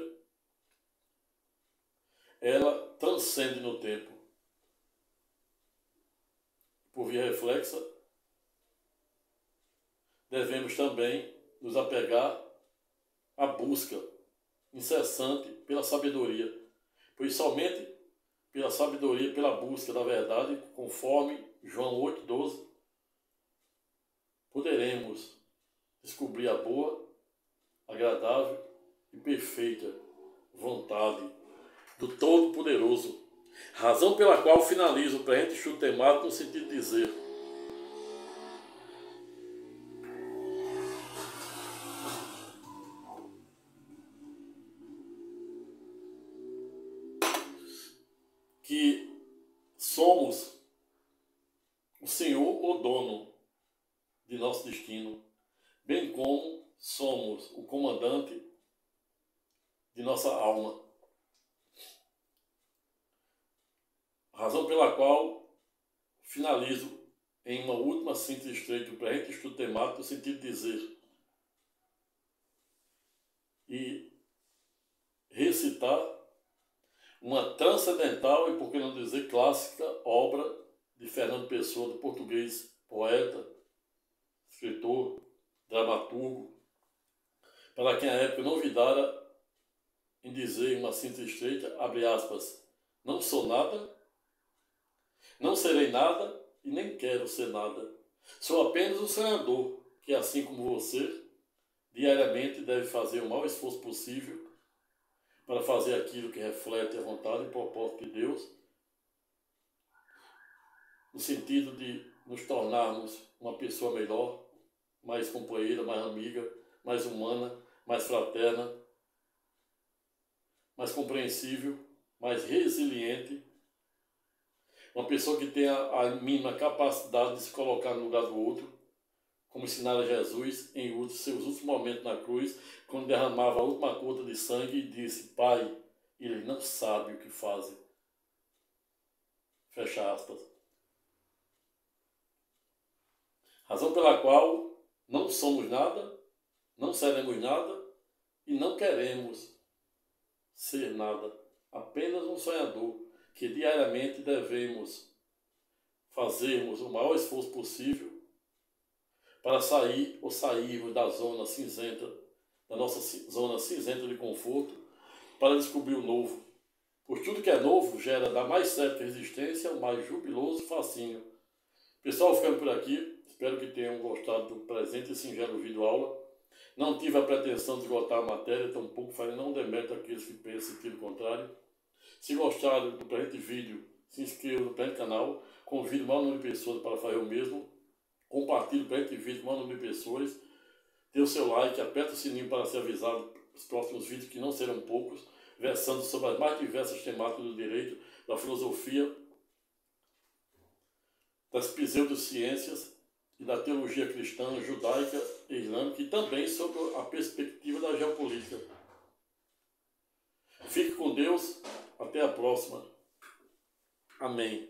Speaker 1: ela transcende no tempo. Por via reflexa, devemos também nos apegar à busca incessante pela sabedoria, pois somente pela sabedoria, pela busca da verdade, conforme João 8,12, poderemos descobrir a boa, agradável e perfeita vontade do Todo-Poderoso, razão pela qual finalizo o presente estudo temático no sentido de dizer: que somos o Senhor ou dono de nosso destino, bem como somos o comandante de nossa alma. Razão pela qual finalizo em uma última síntese estreita do presente estudo temático no sentido de dizer e recitar uma transcendental e, por que não dizer, clássica obra de Fernando Pessoa, do português poeta, escritor, dramaturgo, para quem a época não vidara em dizer em uma síntese estreita, abre aspas, não sou nada, não serei nada e nem quero ser nada. Sou apenas um sonhador que, assim como você, diariamente deve fazer o maior esforço possível para fazer aquilo que reflete a vontade e propósito de Deus, no sentido de nos tornarmos uma pessoa melhor, mais companheira, mais amiga, mais humana, mais fraterna, mais compreensível, mais resiliente, uma pessoa que tenha a mínima capacidade de se colocar no lugar do outro, como ensinara Jesus em seus últimos momentos na cruz, quando derramava a última gota de sangue e disse: Pai, eles não sabem o que fazem. Fecha aspas. Razão pela qual não somos nada, não seremos nada e não queremos ser nada. Apenas um sonhador que diariamente devemos fazermos o maior esforço possível para sair ou sairmos da zona cinzenta, da nossa zona cinzenta de conforto, para descobrir o novo. Pois tudo que é novo gera da mais certa resistência ao mais jubiloso fascínio. Pessoal, ficando por aqui, espero que tenham gostado do presente e singelo vídeo-aula. Não tive a pretensão de esgotar a matéria, tampouco farei não demérito àqueles que pensam sentido contrário. Se gostaram do presente vídeo, se inscrevam no presente canal, convido o maior número de pessoas para fazer o mesmo. Compartilhe o presente vídeo com o maior número de pessoas. Dê o seu like, aperte o sininho para ser avisado dos próximos vídeos, que não serão poucos, versando sobre as mais diversas temáticas do direito, da filosofia, das pseudociências e da teologia cristã, judaica e islâmica, e também sobre a perspectiva da geopolítica. Fique com Deus. Até a próxima. Amém.